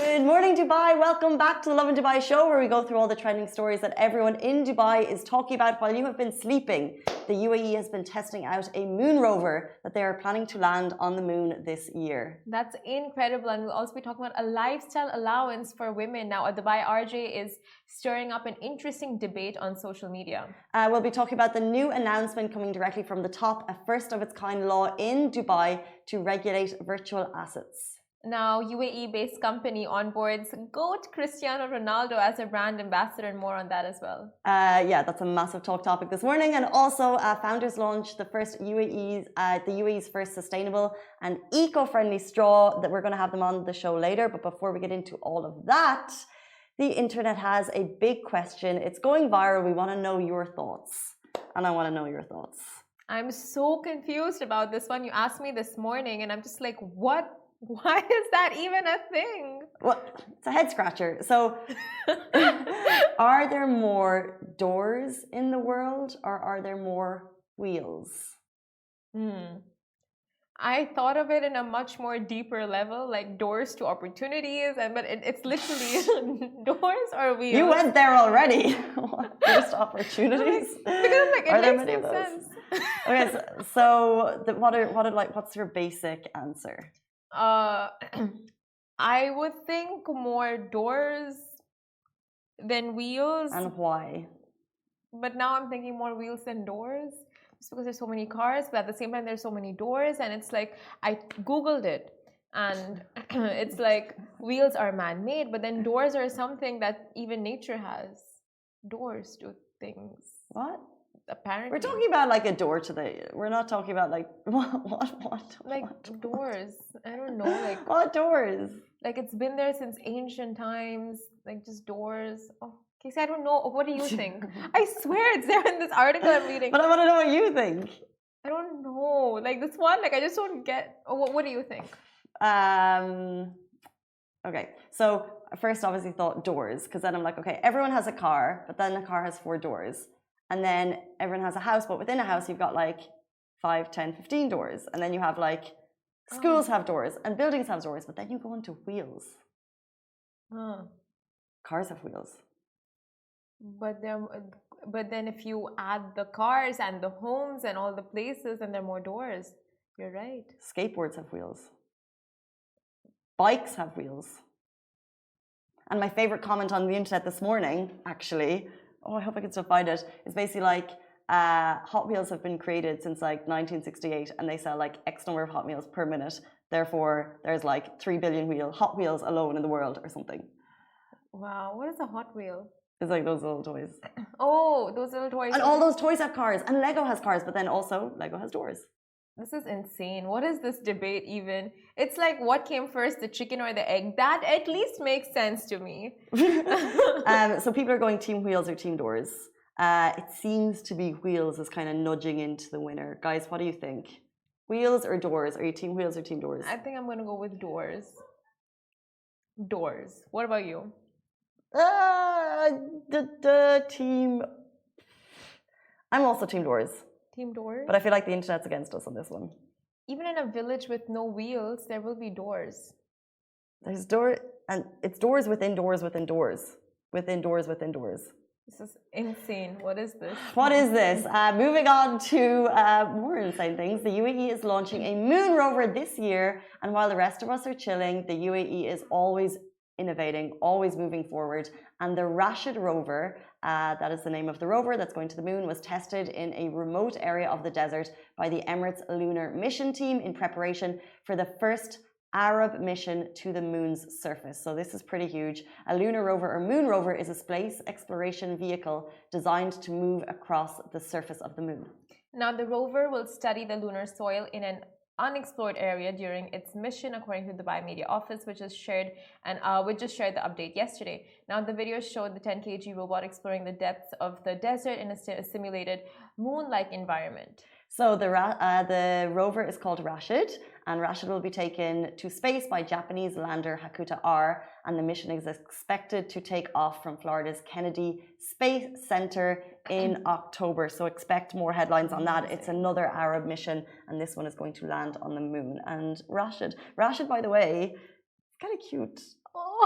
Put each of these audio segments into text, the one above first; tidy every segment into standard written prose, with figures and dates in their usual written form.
Good morning, Dubai. Welcome back to the Lovin Dubai show, where we go through all the trending stories that everyone in Dubai is talking about while you have been sleeping. The UAE has been testing out a moon rover that they are planning to land on the moon this year. That's incredible. And we'll also be talking about a lifestyle allowance for women. Now, a Dubai RJ is stirring up an interesting debate on social media. We'll be talking about the new announcement coming directly from the top, a first of its kind law in Dubai to regulate virtual assets. Now, UAE-based company Onboards goat Cristiano Ronaldo as a brand ambassador, and more on that as well. Yeah, that's a massive talk topic this morning. And also, founders launched the UAE's first sustainable and eco-friendly straw. That we're going to have them on the show later. But before we get into all of that, the internet has a big question. It's going viral. We want to know your thoughts, and I want to know your thoughts. I'm so confused about this one. You asked me this morning, and I'm just like, what? Why is that even a thing? Well, it's a head scratcher. So, are there more doors in the world, or are there more wheels? I thought of it in a much more deeper level, like doors to opportunities, but it's literally doors or wheels. You went there already. Doors to opportunities. Because I'm like, are there makes many no of those? sense. Okay, so what's your basic answer? I would think more doors than wheels. And why? But now I'm thinking more wheels than doors. Just because there's so many cars, but at the same time there's so many doors, and it's like I googled it, and it's like wheels are man-made, but then doors are something that even nature has. Doors to things. What? Apparently. We're talking about like a door to the. We're not talking about like what? Like what? doors. I don't know. Like what doors? Like it's been there since ancient times. Like just doors. Oh, Casey, I don't know. What do you think? I swear it's there in this article I'm reading. But I want to know what you think. I don't know. Like this one. Like I just don't get. Oh, what do you think? Okay. So first, obviously, thought doors, because then I'm like, okay, everyone has a car, but then a car has 4 doors. And then everyone has a house, but within a house, you've got like 5, 10, 15 doors. And then you have like schools have doors and buildings have doors, but then you go into wheels. Cars have wheels. But then if you add the cars and the homes and all the places, then there are more doors. You're right. Skateboards have wheels. Bikes have wheels. And my favorite comment on the internet this morning, actually, I hope I can still find it, is basically like Hot Wheels have been created since like 1968, and they sell like X number of Hot Wheels per minute. Therefore, there's like 3 billion Hot Wheels alone in the world or something. Wow, what is a Hot Wheel? It's like those little toys. Oh, those little toys. And all those toys have cars, and Lego has cars, but then also Lego has doors. This is insane. What is this debate even? It's like what came first, the chicken or the egg? That at least makes sense to me. So people are going team wheels or team doors. It seems to be wheels is kind of nudging into the winner. Guys, what do you think? Wheels or doors? Are you team wheels or team doors? I think I'm going to go with doors. Doors. What about you? The team. I'm also team doors. Team doors? But I feel like the internet's against us on this one. Even in a village with no wheels, there will be doors. There's and it's doors within doors within doors. Within doors within doors. This is insane. What is this? What is this? Moving on to more insane things. The UAE is launching a moon rover this year, and while the rest of us are chilling, the UAE is always innovating, always moving forward. And the Rashid rover, that is the name of the rover that's going to the moon, was tested in a remote area of the desert by the Emirates Lunar Mission Team in preparation for the first Arab mission to the moon's surface. So this is pretty huge. A lunar rover or moon rover is a space exploration vehicle designed to move across the surface of the moon. Now, the rover will study the lunar soil in an unexplored area during its mission, according to the Dubai Media Office, which just shared the update yesterday. Now, the video showed the 10 kg robot exploring the depths of the desert in a simulated moon-like environment. So the rover is called Rashid, and Rashid will be taken to space by Japanese lander Hakuta R, and the mission is expected to take off from Florida's Kennedy Space Center in October. So expect more headlines on that. It's another Arab mission, and this one is going to land on the moon. And Rashid, by the way, kind of cute. Oh,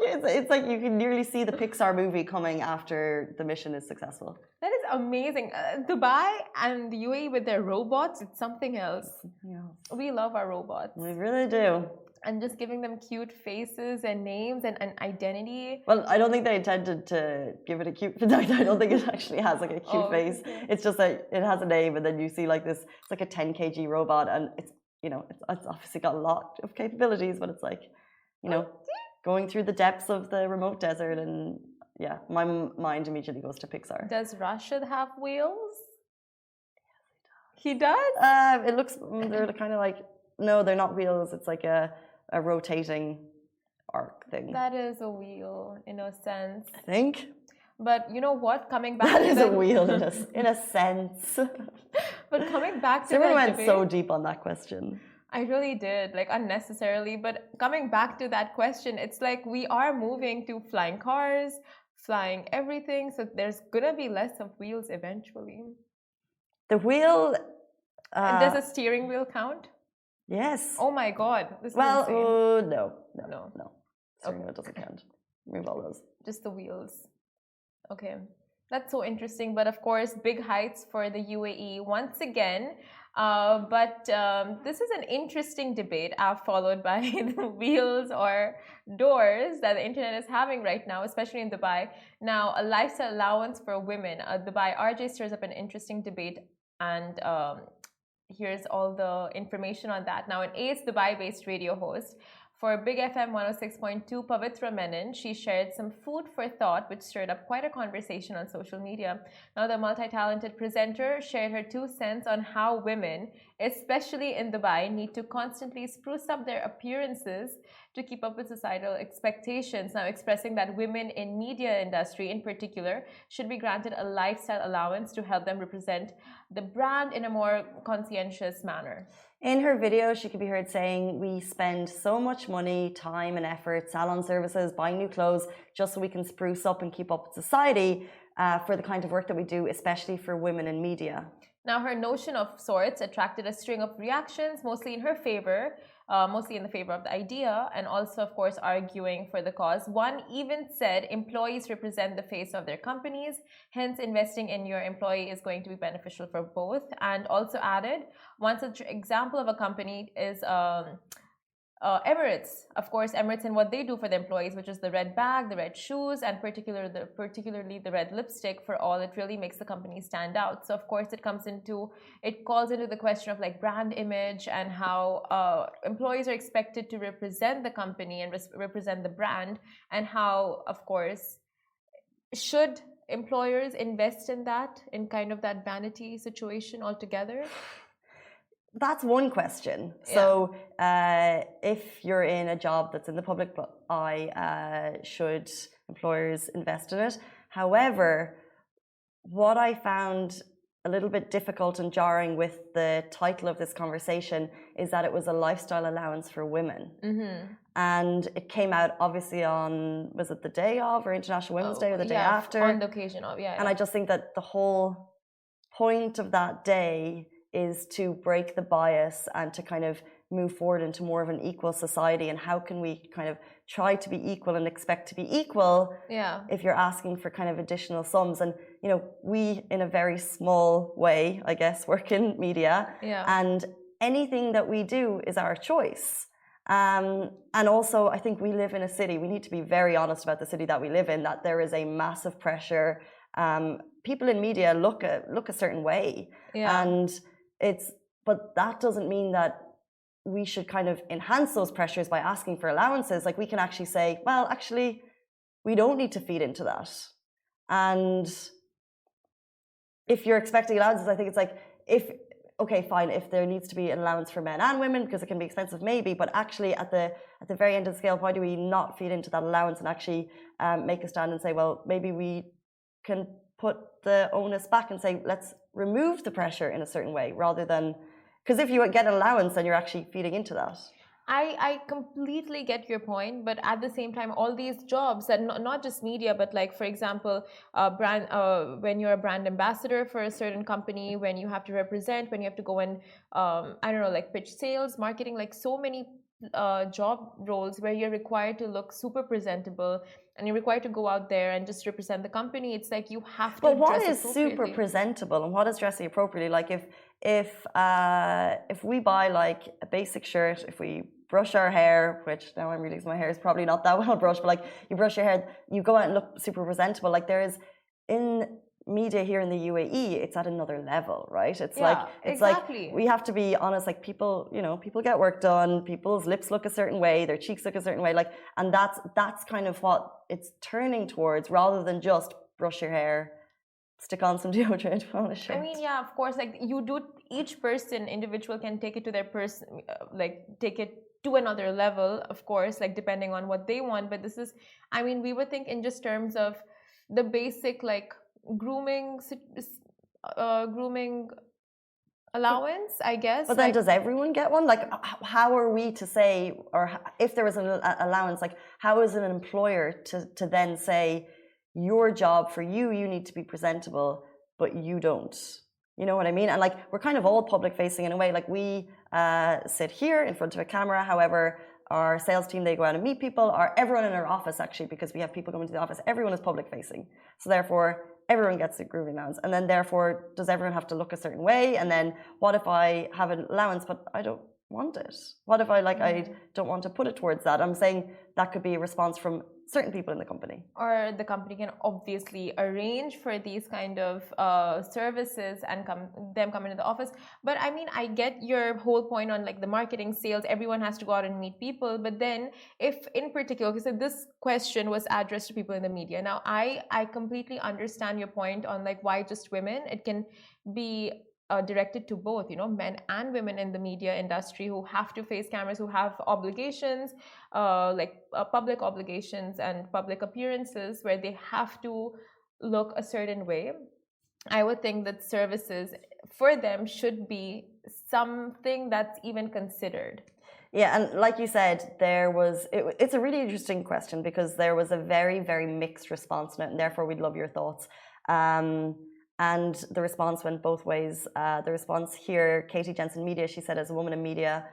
It's like you can nearly see the Pixar movie coming after the mission is successful. That is amazing. Dubai and the UAE with their robots, it's something else. Yeah. We love our robots. We really do. And just giving them cute faces and names and an identity. Well, I don't think they intended to give it a cute. I don't think it actually has like a cute face. Okay. It's just like it has a name, and then you see like this. It's like a 10 kg robot, and it's it's obviously got a lot of capabilities, but it's like going through the depths of the remote desert, and yeah, my mind immediately goes to Pixar. Does Rashid have wheels? He does. It looks they're kind of like no, they're not wheels. It's like a rotating arc thing. That is a wheel in a sense. I think. But you know what? Coming back That to is a wheel in a sense. But coming back to Someone that went debate, so deep on that question. I really did, like unnecessarily. But coming back to that question, it's like we are moving to flying cars, flying everything. So there's gonna be less of wheels eventually. The wheel. And does a steering wheel count? Yes. Oh my God! This is well, insane. no. Steering wheel doesn't count. Remove all those. Just the wheels. Okay, that's so interesting. But of course, big heights for the UAE once again. But this is an interesting debate followed by the wheels or doors that the internet is having right now, especially in Dubai. Now, a lifestyle allowance for women. Dubai RJ stirs up an interesting debate, and here's all the information on that. Now, an ace Dubai-based radio host for Big FM 106.2, Pavitra Menon, she shared some food for thought, which stirred up quite a conversation on social media. Now, the multi-talented presenter shared her 2 cents on how women, especially in Dubai, need to constantly spruce up their appearances to keep up with societal expectations. Now, expressing that women in media industry in particular should be granted a lifestyle allowance to help them represent the brand in a more conscientious manner. In her video, she could be heard saying, "We spend so much money, time and effort, salon services, buying new clothes, just so we can spruce up and keep up with society for the kind of work that we do, especially for women in media." Now, her notion of sorts attracted a string of reactions, mostly in her favor, mostly in the favor of the idea, and also, of course, arguing for the cause. One even said employees represent the face of their companies, hence investing in your employee is going to be beneficial for both, and also added, one such example of a company is Emirates. Of course, Emirates and what they do for the employees, which is the red bag, the red shoes, and particularly the red lipstick for all, it really makes the company stand out. So, of course, it calls into the question of like brand image and how employees are expected to represent the company and represent the brand, and how, of course, should employers invest in that, in kind of that vanity situation altogether? That's one question. So, if you're in a job that's in the public eye, should employers invest in it? However, what I found a little bit difficult and jarring with the title of this conversation is that it was a lifestyle allowance for women. Mm-hmm. And it came out obviously on, was it the day of or International Women's Day or the day after? On the occasion of, And I just think that the whole point of that day is to break the bias and to kind of move forward into more of an equal society. And how can we kind of try to be equal and expect to be equal if you're asking for kind of additional sums? And, we in a very small way, I guess, work in media. Yeah. And anything that we do is our choice. And also, I think we live in a city. We need to be very honest about the city that we live in, that there is a massive pressure. People in media look a certain way. Yeah. And but that doesn't mean that we should kind of enhance those pressures by asking for allowances. Like, we can actually say, well, actually, we don't need to feed into that. And if you're expecting allowances, I think it's like, okay, fine, if there needs to be an allowance for men and women, because it can be expensive, maybe, but actually at the very end of the scale, why do we not feed into that allowance and actually make a stand and say, well, maybe we can put the onus back and say, let's remove the pressure in a certain way, rather than, because if you get an allowance, then you're actually feeding into that. I completely get your point, but at the same time, all these jobs that not just media, but like, for example, when you're a brand ambassador for a certain company, when you have to represent, when you have to go and I don't know, like pitch sales, marketing, like so many job roles where you're required to look super presentable and you're required to go out there and just represent the company. It's like you have to But what dress is super appropriately. presentable and what is dressing appropriately? Like if we buy like a basic shirt, if we brush our hair, which now I'm realizing my hair is probably not that well brushed, but like you brush your hair, you go out and look super presentable. Like there is in media here in the UAE, it's at another level, right? It's like exactly. we have to be honest. Like people, people get work done. People's lips look a certain way, their cheeks look a certain way. Like, and that's kind of what it's turning towards, rather than just brush your hair, stick on some deodorant, put on a shirt. I mean, yeah, of course. Like you do, each person, individual can take it to their person, like take it to another level, of course, like depending on what they want. But this is, I mean, we would think in just terms of the basic like grooming allowance, I guess. But then, does everyone get one? Like, how are we to say, or if there was an allowance, like, how is an employer to then say, your job for you need to be presentable, but you don't? You know what I mean? And like, we're kind of all public facing in a way. Like, we sit here in front of a camera. However, our sales team, they go out and meet people, or everyone in our office, actually, because we have people coming to the office, everyone is public facing. So therefore, everyone gets a grooming allowance. And then therefore, does everyone have to look a certain way? And then what if I have an allowance, but I don't want it? What if I don't want to put it towards that? I'm saying that could be a response from certain people in the company. Or the company can obviously arrange for these kind of services and them come into the office. But I mean, I get your whole point on like the marketing, sales, everyone has to go out and meet people. But then if in particular, okay, so this question was addressed to people in the media. Now, I completely understand your point on like why just women. It can be directed to both, men and women in the media industry who have to face cameras, who have obligations, public obligations and public appearances where they have to look a certain way. I would think that services for them should be something that's even considered. Yeah, and like you said, it's a really interesting question because there was a very, very mixed response on it, and therefore we'd love your thoughts. And the response went both ways. The response here, Katie Jensen Media, she said, as a woman in media,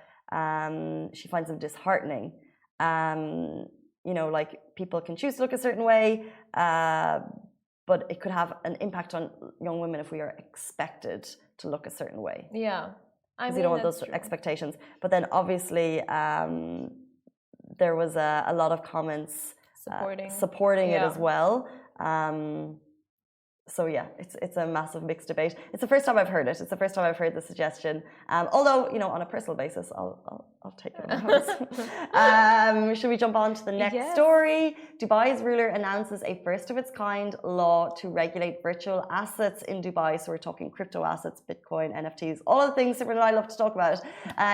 she finds them disheartening. Like people can choose to look a certain way, but it could have an impact on young women if we are expected to look a certain way. Yeah. Because you don't want those expectations. But then obviously there was a lot of comments supporting it as well. So yeah, it's a massive mixed debate. It's the first time I've heard it. It's the first time I've heard the suggestion. Although, on a personal basis, I'll take it on house. Should we jump on to the next story? Dubai's ruler announces a first of its kind law to regulate virtual assets in Dubai. So we're talking crypto assets, Bitcoin, NFTs, all of the things Simran and I love to talk about.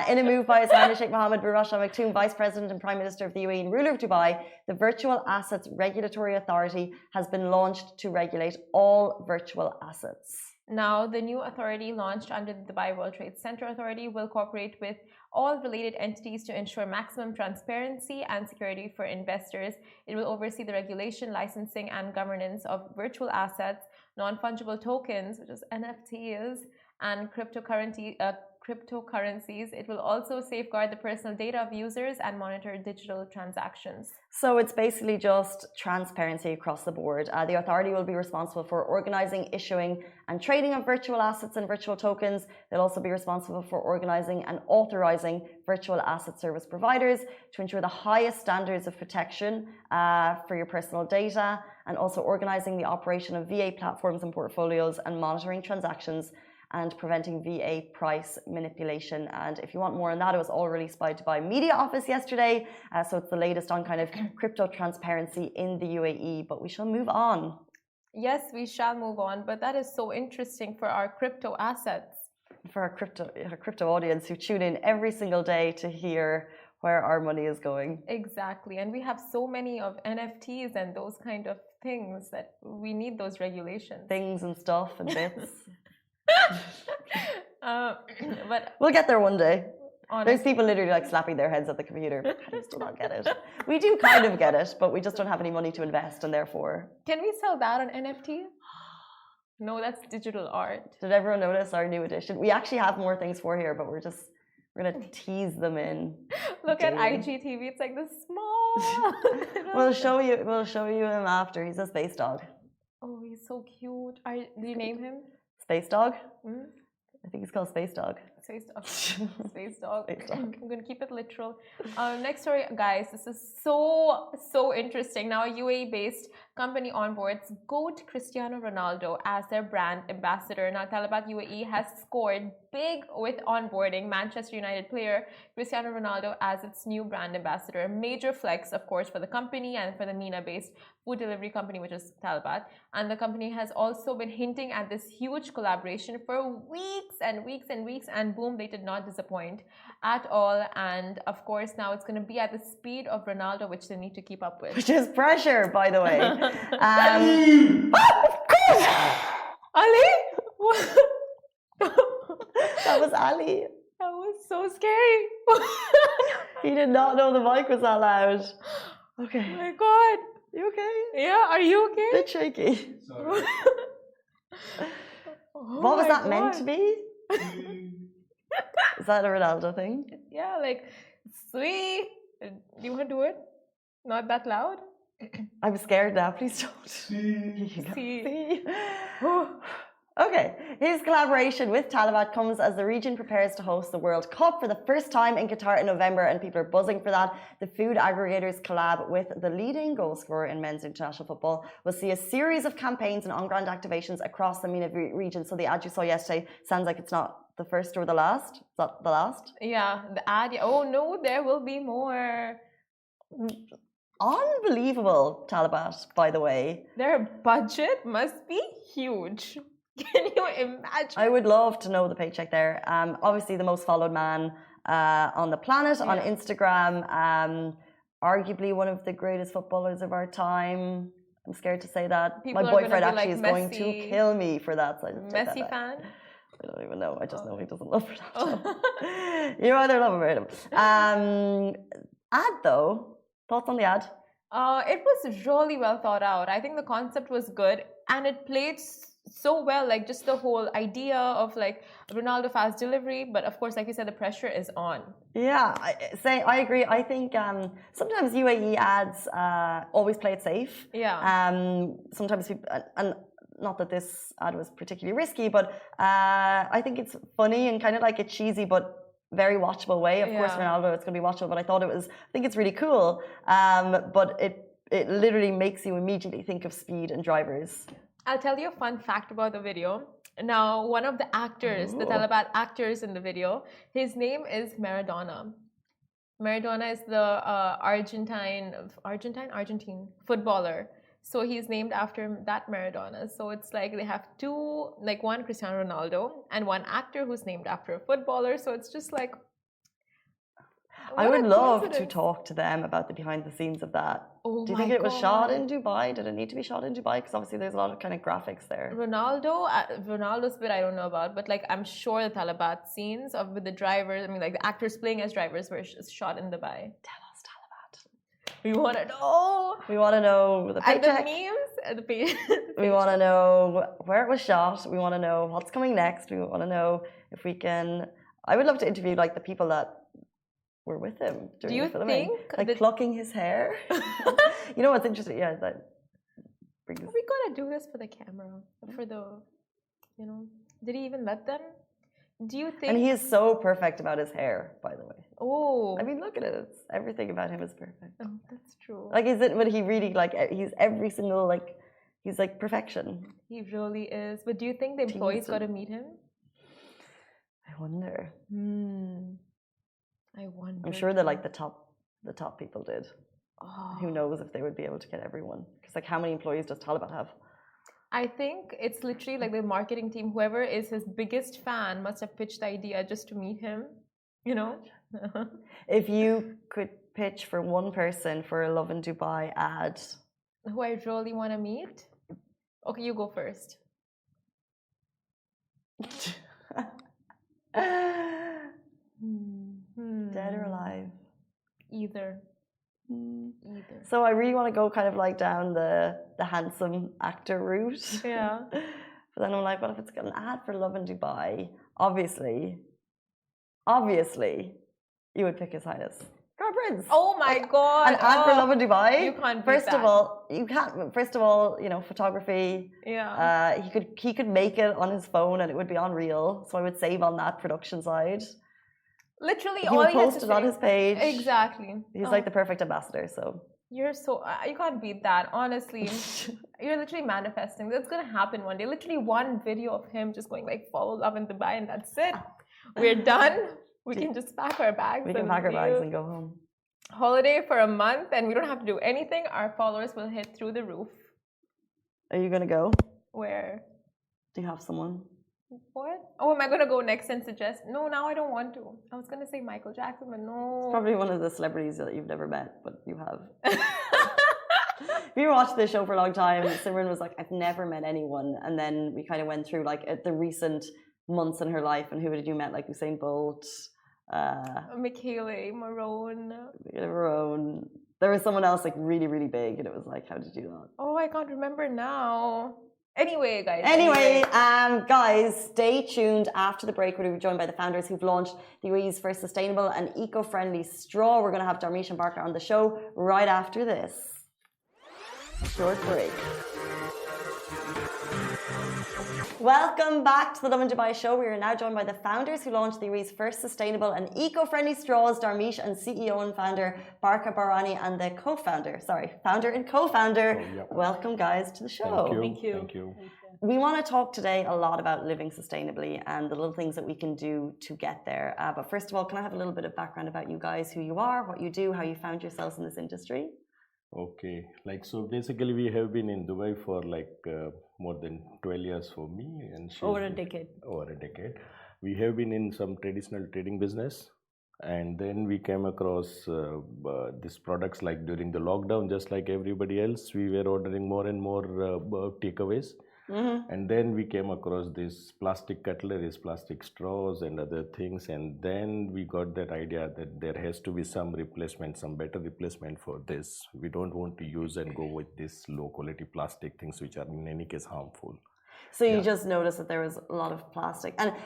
In a move by His Highness Sheikh Mohammed bin Rashid Al Maktoum, Vice President and Prime Minister of the UAE and ruler of Dubai, the Virtual Assets Regulatory Authority has been launched to regulate all virtual assets. Now, the new authority launched under the Dubai World Trade Center Authority will cooperate with all related entities to ensure maximum transparency and security for investors. It will oversee the regulation, licensing, and governance of virtual assets, non-fungible tokens, which is NFTs, and cryptocurrencies. It will also safeguard the personal data of users and monitor digital transactions. So it's basically just transparency across the board. The authority will be responsible for organizing, issuing, and trading of virtual assets and virtual tokens. They'll also be responsible for organizing and authorizing virtual asset service providers to ensure the highest standards of protection for your personal data, and also organizing the operation of VA platforms and portfolios and monitoring transactions and preventing VA price manipulation. And if you want more on that, it was all released by Dubai Media Office yesterday. So it's the latest on kind of crypto transparency in the UAE, but we shall move on. Yes, we shall move on, but that is so interesting for our crypto assets. For our crypto audience who tune in every single day to hear where our money is going. Exactly. And we have so many of NFTs and those kind of things that we need those regulations. Things and stuff and bits. But we'll get there one day. Honestly. There's people literally like slapping their heads at the computer. I just do not get it. We do kind of get it, but we just don't have any money to invest, and therefore. Can we sell that on NFT? No, that's digital art. Did everyone notice our new edition? We actually have more things for here, but we're just We're gonna tease them in. Look at daily. IGTV. It's like the small. We'll show you. We'll show you him after. He's a space dog. Oh, he's so cute. Did you name him? Space dog. Hmm? I think he's called Space Dog. Space dog. Space dog. Space dog. I'm gonna keep it literal. Next story, guys. This is so interesting. Now, a UAE-based company Onboards goat Cristiano Ronaldo as their brand ambassador. Now, Talabat UAE has scored big with onboarding Manchester United player Cristiano Ronaldo as its new brand ambassador. A major flex, of course, for the company and for the MENA-based food delivery company, which is Talabat. And the company has also been hinting at this huge collaboration for weeks and weeks and weeks, and boom, they did not disappoint at all. And of course, now it's going to be at the speed of Ronaldo, which they need to keep up with. Which is pressure, by the way. Ali? That was Ali. That was so scary. He did not know the mic was that loud. Okay. Oh my god. You okay? Yeah, are you okay? Bit shaky. Sorry. Oh What was my that meant God. to be? Is that a Ronaldo thing? Yeah, like, sweet. Do you want to do it? Not that loud? I'm scared now. Please don't. See. See? Okay. His collaboration with Talabat comes as the region prepares to host the World Cup for the first time in Qatar in November, and people are buzzing for that. The food aggregators collab with the leading goal scorer in men's international football. We'll see a series of campaigns and on-ground activations across the MENA region. So the ad you saw yesterday sounds like it's not the first or the last. Is that the last? Yeah, the ad. Oh no, there will be more. Unbelievable, Talabat, by the way. Their budget must be huge. Can you imagine? I would love to know the paycheck there. Obviously, the most followed man on the planet on Instagram. Arguably one of the greatest footballers of our time. I'm scared to say that. People My are boyfriend gonna be actually like is going to Messi. kill me for that. So I just take that Messi back. fan? I don't even know. I just know he doesn't love Ronaldo. You either love him or hate him. Ad though. Thoughts on the ad? It was really well thought out. I think the concept was good and it played so well, like just the whole idea of like Ronaldo fast delivery. But of course, like you said, the pressure is on. Yeah, I agree. I think sometimes UAE ads always play it safe. Yeah. Sometimes people, and not that this ad was particularly risky, but I think it's funny and kind of like a cheesy but very watchable way. Of course, Ronaldo, it's going to be watchable, but I think it's really cool. But it literally makes you immediately think of speed and drivers. I'll tell you a fun fact about the video. Now, one of the actors, the Talabat actors in the video, his name is Maradona. Maradona is the Argentine footballer. So he's named after that Maradona. So it's like they have two, like one Cristiano Ronaldo and one actor who's named after a footballer. So it's just like, I would love to talk to them about the behind the scenes of that. Oh, do you think it was shot in Dubai? Did it need to be shot in Dubai? Because obviously there's a lot of kind of graphics there. Ronaldo's bit I don't know about, but like I'm sure the Talabat scenes of with the drivers, I mean like the actors playing as drivers were shot in Dubai. Tell us, Talabat. We want to know. We want to know the paycheck. And the memes. And the we want to know where it was shot. We want to know what's coming next. We want to know if we can. I would love to interview like the people that were with him during the filming. Like plucking his hair. You know what's interesting? Yeah, that brings. We gotta do this for the camera, for the, you know. Did he even let them? Do you think? And he is so perfect about his hair, by the way. Oh. I mean, look at it. Everything about him is perfect. Oh, that's true. Like, is it? But he really like he's every single like. He's like perfection. He really is. But do you think the employees got to meet him? I wonder. I wonder. I'm sure that like the top people did. Oh. Who knows if they would be able to get everyone? Because like, how many employees does Talabat have? I think it's literally like the marketing team. Whoever is his biggest fan must have pitched the idea just to meet him. You know. If you could pitch for one person for a Lovin Dubai ad, who I really want to meet. Okay, you go first. Dead or alive? Either. So I really want to go kind of like down the handsome actor route. Yeah. But then I'm like, what if it's got an ad for Lovin Dubai? Obviously, obviously, you would pick His Highness. Crown Prince. Oh my God. An ad for Lovin Dubai. You can't beat First of that. all, you can't. First of all, you know, photography. Yeah. He could make it on his phone and it would be unreal. So I would save on that production side. Literally, He all would he has post to it on say. his page. Exactly. He's like the perfect ambassador. So You're so you can't beat that. Honestly, you're literally manifesting. That's gonna happen one day. Literally, one video of him just going like follow Love in Dubai, and that's it. We're done. We can just pack our bags. we can pack our bags and go home. Holiday for a month, and we don't have to do anything. Our followers will hit through the roof. Are you gonna go? Where? Do you have someone? What? Oh, am I gonna go next and suggest? No, now I don't want to. I was gonna say Michael Jackson, but no. Probably one of the celebrities that you've never met, but you have. If you watched this show for a long time, Simran was like, I've never met anyone. And then we kind of went through like the recent months in her life and who did you met, like Usain Bolt, Michele, Marone. There was someone else like really, really big, and it was like, how did you do that? Oh, I can't remember now. Anyway, guys. Guys, stay tuned after the break. We'll be joined by the founders who've launched the UAE's first sustainable and eco-friendly straw. We're going to have Darmish and Barker on the show right after this short break. Welcome back to the Lovin Dubai show. We are now joined by the founders who launched the UAE's first sustainable and eco-friendly straws, Darmish and CEO and founder Barka Barani, and the founder and co-founder. Oh, yep. Welcome guys to the show. Thank you. We want to talk today a lot about living sustainably and the little things that we can do to get there. But first of all, can I have a little bit of background about you guys, who you are, what you do, how you found yourselves in this industry? Okay, so basically we have been in Dubai for more than 12 years for me, and over a decade. We have been in some traditional trading business, and then we came across these products like during the lockdown. Just like everybody else, we were ordering more and more takeaways. Mm-hmm. And then we came across these plastic cutleries, plastic straws and other things, and then we got that idea that there has to be some replacement, some better replacement for this. We don't want to use and go with these low quality plastic things which are in any case harmful. So you just noticed that there was a lot of plastic, have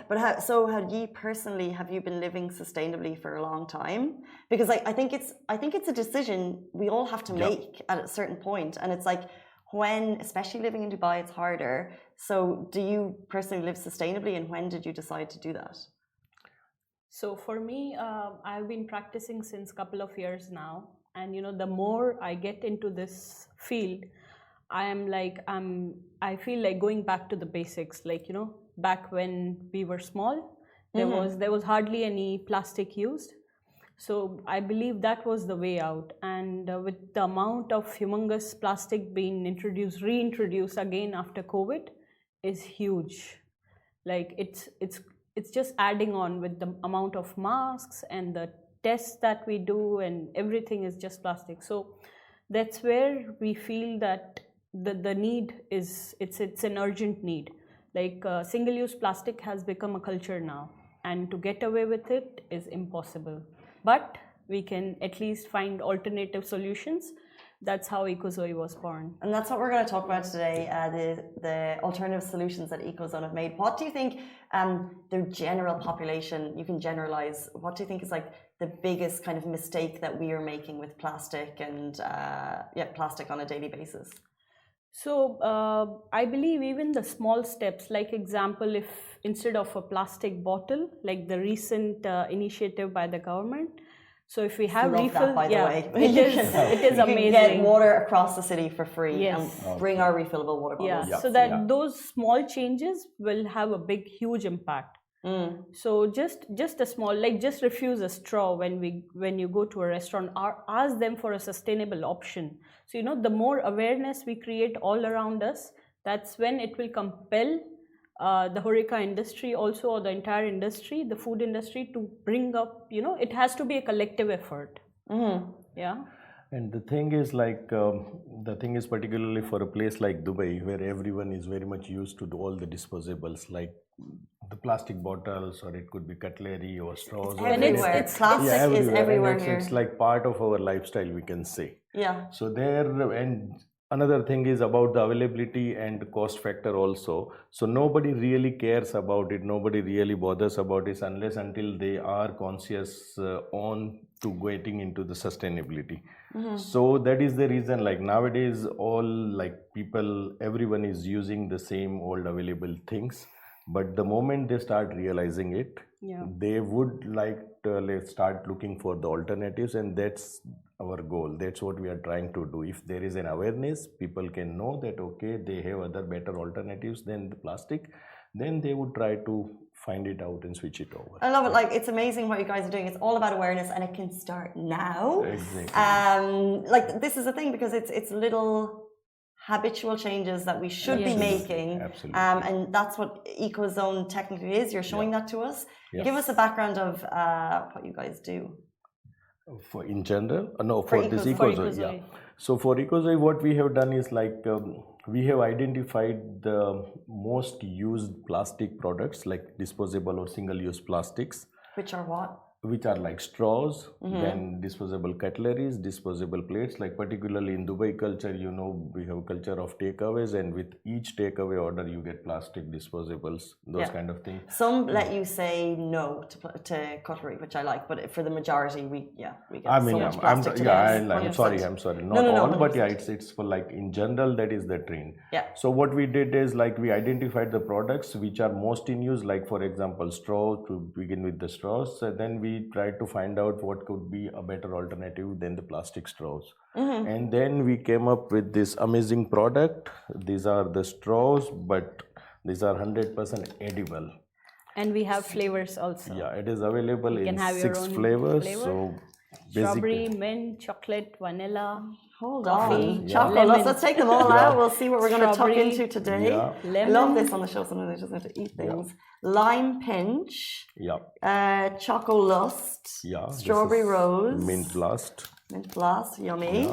you been living sustainably for a long time? Because I think it's a decision we all have to make at a certain point, and it's like, when, especially living in Dubai, it's harder. So do you personally live sustainably, and when did you decide to do that? So for me, I've been practicing since a couple of years now. And, the more I get into this field, I feel like going back to the basics. Back when we were small, there was hardly any plastic used. So I believe that was the way out, and with the amount of humongous plastic being reintroduced again after COVID is huge. It's just adding on with the amount of masks and the tests that we do, and everything is just plastic. So that's where we feel that the need is, it's an urgent need. Single-use plastic has become a culture now, and to get away with it is impossible. But we can at least find alternative solutions. That's how EcoZoe was born. And that's what we're going to talk about today, the alternative solutions that EcoZone have made. What do you think the general population, you can generalize, what do you think is like the biggest kind of mistake that we are making with plastic and plastic on a daily basis? So I believe even the small steps, like example, if instead of a plastic bottle, like the recent initiative by the government, so if we have refill, by the way. it is amazing. You can get water across the city for free and bring our refillable water bottles. So that those small changes will have a huge impact. So just a small, just refuse a straw when you go to a restaurant, or ask them for a sustainable option. So the more awareness we create all around us, that's when it will compel the HoReCa industry also, or the entire industry, the food industry, to bring up, it has to be a collective effort. Yeah. And the thing is particularly for a place like Dubai, where everyone is very much used to all the disposables, like the plastic bottles, or it could be cutlery or straws. It's plastic is everywhere here. It's like part of our lifestyle, we can say. Yeah. So there, and Another thing is about the availability and cost factor also. So nobody really cares about it. Nobody really bothers about it unless until they are conscious on to getting into the sustainability. So that is the reason. Like nowadays, all like people, everyone is using the same old available things. But the moment they start realizing it, they would like to let's start looking for the alternatives, and that's our goal. That's what we are trying to do. If there is an awareness, people can know that okay, they have other better alternatives than the plastic, then they would try to find it out and switch it over. I love it. Like, it's amazing what you guys are doing. It's all about awareness, and it can start now. Exactly. Like, this is the thing, because it's little habitual changes that we should be making. Absolutely. And that's what EcoZone technically is. You're showing that to us. Yes. Give us a background of what you guys do. For in general, no, for this EcoZone. EcoZone, yeah. So for EcoZone, what we have done is like we have identified the most used plastic products, like disposable or single-use plastics. Which are what? Which are like straws, then disposable cutleries, disposable plates. Like particularly in Dubai culture, you know, we have culture of takeaways, and with each takeaway order, you get plastic disposables, those kind of things. Some let you say no to cutlery, which I like, but for the majority, we get I mean, so much plastic today. I'm sorry, not all, but yeah, it's for like in general that is the trend. Yeah. So what we did is like we identified the products which are most in use, like for example, straw, to begin with the straws, and then we tried to find out what could be a better alternative than the plastic straws. And then we came up with this amazing product. These are the straws, but these are 100% edible. And we have flavors also. Yeah, it is available in have your 6 own flavors. flavor. So Strawberry, mint, chocolate, vanilla. Hold coffee, on. Chocolate. Let's take them all out. We'll see what we're going to tuck Strawberry, into today. Yeah. I love this on the show. Sometimes I just have to eat things. Lime pinch. Yeah. Choco lust. Yeah. Strawberry rose. Mint blast. Mint blast. Yummy.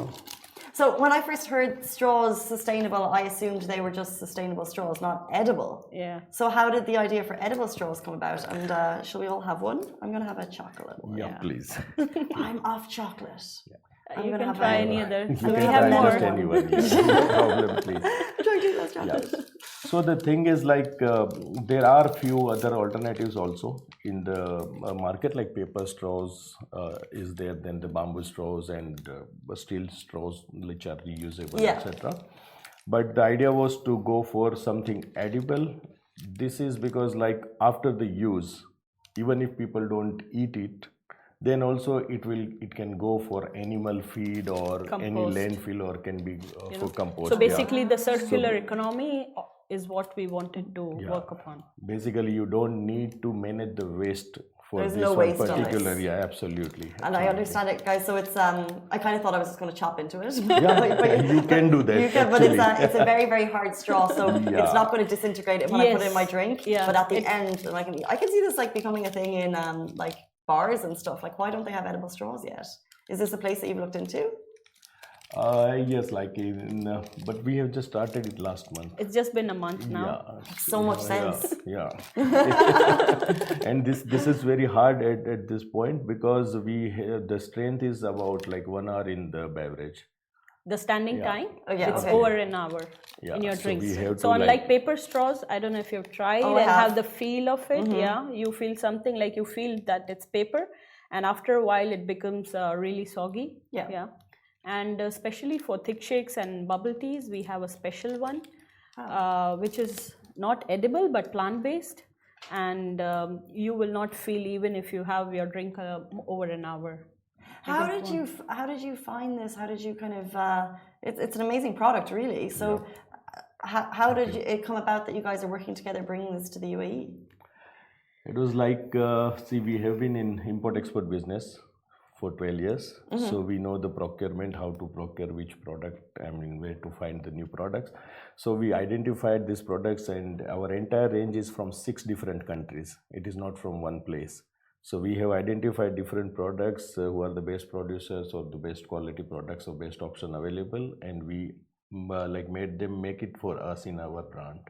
So when I first heard straws sustainable, I assumed they were just sustainable straws, not edible. Yeah. So how did the idea for edible straws come about? And shall we all have one? I'm going to have a chocolate one. Yeah, please. I'm off chocolate. You can try any other. You We can have try more. just anyone. Yeah. No problem, please. Try to less chocolate. Yeah. So the thing is like there are few other alternatives also in the market, like paper straws is there, then the bamboo straws and steel straws which are reusable, etc. But the idea was to go for something edible. This is because like after the use, even if people don't eat it, then also it can go for animal feed or any landfill, or can be for compost. So basically the circular economy is what we wanted to work upon. Basically you don't need to manage the waste for There's this no one waste on particular. this. Yeah, absolutely. And I understand it, guys. So it's I kind of thought I was just going to chop into it. Yeah, but you can do that. You can, but it's a very, very hard straw, so it's not going to disintegrate it when I put it in my drink. Yeah. But at the end, I can see this like becoming a thing in like bars and stuff. Like, why don't they have edible straws yet? Is this a place that you've looked into? Yes, like but we have just started it last month. It's just been a month now. Yeah, Makes so much sense. Yeah. And this is very hard at this point, because the strength is about like 1 hour in the beverage. The standing time, it's okay. over an hour in your so drinks. we have So to, unlike paper straws, I don't know if you've tried and have the feel of it. Yeah, you feel something like you feel that it's paper, and after a while it becomes really soggy. Yeah. And especially for thick shakes and bubble teas, we have a special one, which is not edible but plant-based, and you will not feel even if you have your drink over an hour. How did you find this? How did you kind of? It's an amazing product, really. So, how did it come about that you guys are working together, bringing this to the UAE? It was like, see, we have been in import-export business for 12 years. So we know the procurement, how to procure which product, I mean, where to find the new products. So we identified these products, and our entire range is from 6 different countries. It is not from one place. So we have identified different products who are the best producers or the best quality products or best option available, and we like made them make it for us in our brand.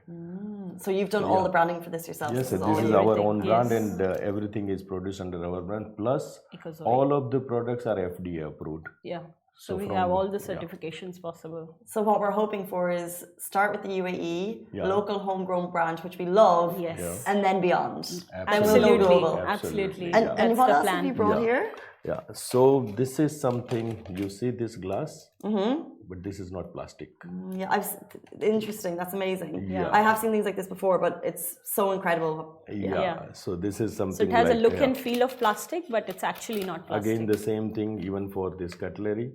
So you've done all the branding for this yourself? Yes, this is our own brand, and everything is produced under our brand. Plus, all of the products are FDA approved. Yeah. So we have all the certifications possible. So what we're hoping for is start with the UAE, Yeah. local homegrown brand, which we love, Yes. Yeah. and then beyond. Absolutely. And we'll go Absolutely. global. Absolutely. Yeah. And That's what the else plan. have you brought Yeah. here? Yeah. So this is something, you see this glass, but this is not plastic. Yeah, interesting. That's amazing. Yeah. I have seen things like this before, but it's so incredible. Yeah. So this is something. So it has like, a look and feel of plastic, but it's actually not plastic. Again, the same thing even for this cutlery.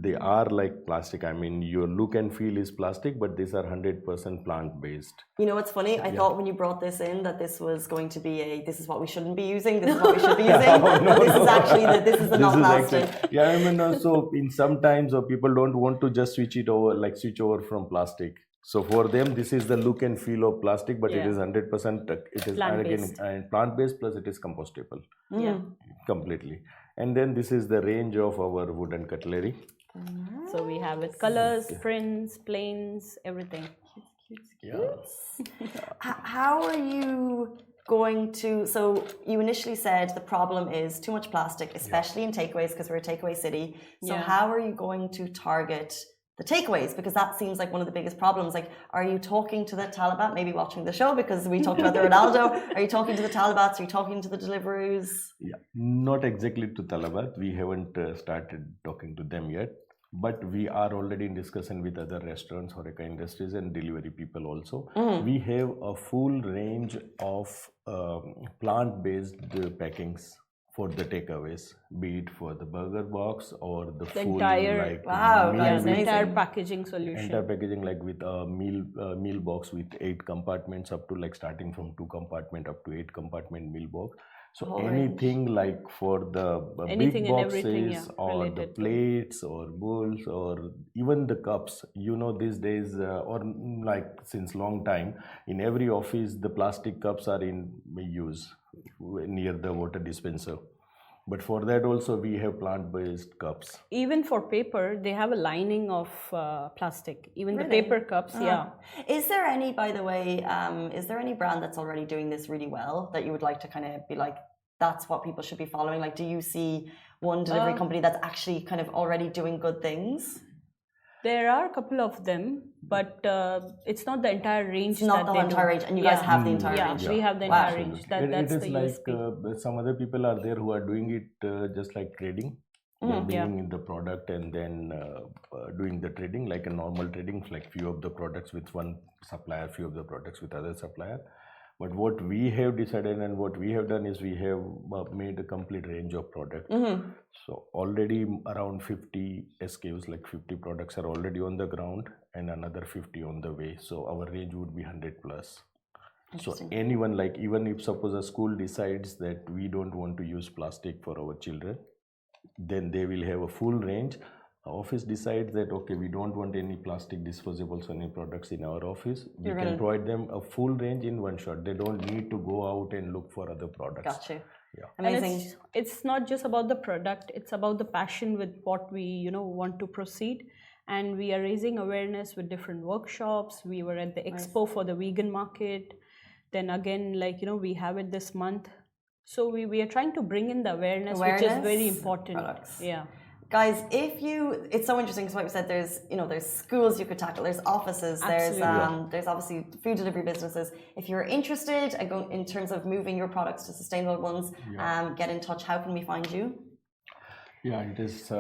They are like plastic. I mean, your look and feel is plastic, but these are 100% plant-based. You know what's funny? I thought when you brought this in that this was going to be this is what we shouldn't be using, this is what we should be using. This is actually this is the not plastic. Yeah, I mean, so in sometimes people don't want to just switch over from plastic. So for them, this is the look and feel of plastic, but it is 100%. It is Plant-based. again plant-based plus it is compostable. Yeah. Completely. And then this is the range of our wooden cutlery. So we have with colors, prints, planes, everything. Yeah. How are you going to? So you initially said the problem is too much plastic, especially in takeaways because we're a takeaway city. So how are you going to target the takeaways? Because that seems like one of the biggest problems. Like, are you talking to the Talabat, maybe watching the show because we talked about the Ronaldo? Are you talking to the Talabats? Are you talking to the Deliveroos? Yeah, not exactly to Talabat. We haven't started talking to them yet, but we are already in discussion with other restaurants, Horeca Industries, and delivery people also. We have a full range of plant-based packings for the takeaways, be it for the burger box or the full entire meal the entire packaging solution. entire packaging, like with a meal box with 8 compartments up to like starting from 2 compartment up to 8 compartment meal box. So anything like for the Anything big and everything, boxes or the related to. plates or bowls or even the cups, these days or like since long time in every office the plastic cups are in use near the water dispenser. But for that also we have plant-based cups. Even for paper, they have a lining of plastic. Even the Really? paper cups, Is there any, by the way, is there any brand that's already doing this really well that you would like to kind of be like, that's what people should be following? Like, do you see one delivery company that's actually kind of already doing good things? There are a couple of them, but it's not the entire range. It's not the entire range, and you guys have the entire range. We have the entire range. That's it is the like USP. some other people are there who are doing it just like trading. They're bringing in the product and then doing the trading like a normal trading, like few of the products with one supplier, few of the products with other supplier. But what we have decided and what we have done is we have made a complete range of products. So already around 50 SKUs, like 50 products are already on the ground and another 50 on the way. So our range would be 100 plus. So anyone, like even if suppose a school decides that we don't want to use plastic for our children, then they will have a full range. Office decides that okay, we don't want any plastic disposables or any products in our office, we can provide them a full range in one shot. They don't need to go out and look for other products. Gotcha. Yeah. Amazing. And it's not just about the product, it's about the passion with what we want to proceed. And we are raising awareness with different workshops. We were at the expo for the vegan market. Then again, we have it this month. So we are trying to bring in the awareness, which is very important. Products. Yeah. Guys, it's so interesting because like we said, there's schools you could tackle, there's offices, there's obviously food delivery businesses. If you're interested in terms of moving your products to sustainable ones, get in touch. How can we find you? Yeah, it is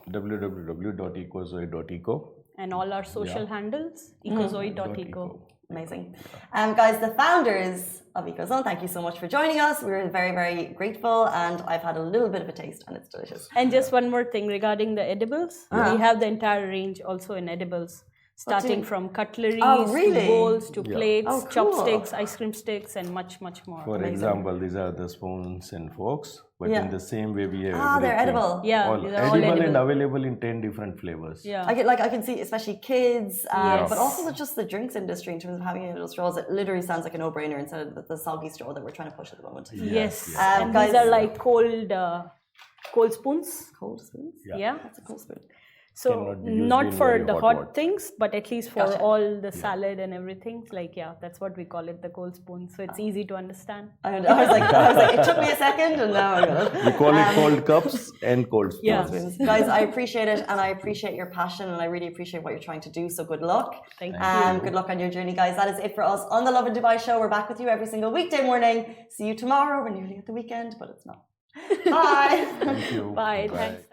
www.ecozoe.eco. And all our social handles, ecozoe.eco. Amazing. Guys, the founders of EcoZone, thank you so much for joining us. We're very, very grateful, and I've had a little bit of a taste, and it's delicious. And just one more thing regarding the edibles. We have the entire range also in edibles, starting from cutleries to bowls to plates, chopsticks, ice cream sticks, and much, much more. For example, these are the spoons and forks, but in the same way we have they're edible. Yeah, all edible and available in 10 different flavors. Yeah, I can see especially kids, but also just the drinks industry in terms of having individual straws. It literally sounds like a no-brainer instead of the soggy straw that we're trying to push at the moment. Yes. And guys, these are like cold spoons. Cold spoons? Yeah. That's a cold spoon. So Cannot be used not in for very the hot hot water. things, but at least for Gotcha. all the salad and everything. Like, yeah, that's what we call it, the cold spoon. So it's easy to understand. I was like, it took me a second, and now I got it. We call it cold cups and cold spoons. Yeah. Guys, I appreciate it, and I appreciate your passion, and I really appreciate what you're trying to do. So good luck. Thank And good luck on your journey, guys. That is it for us on the Lovin Dubai show. We're back with you every single weekday morning. See you tomorrow. We're nearly at the weekend, but it's not. Bye. Thank you. Bye. Thanks.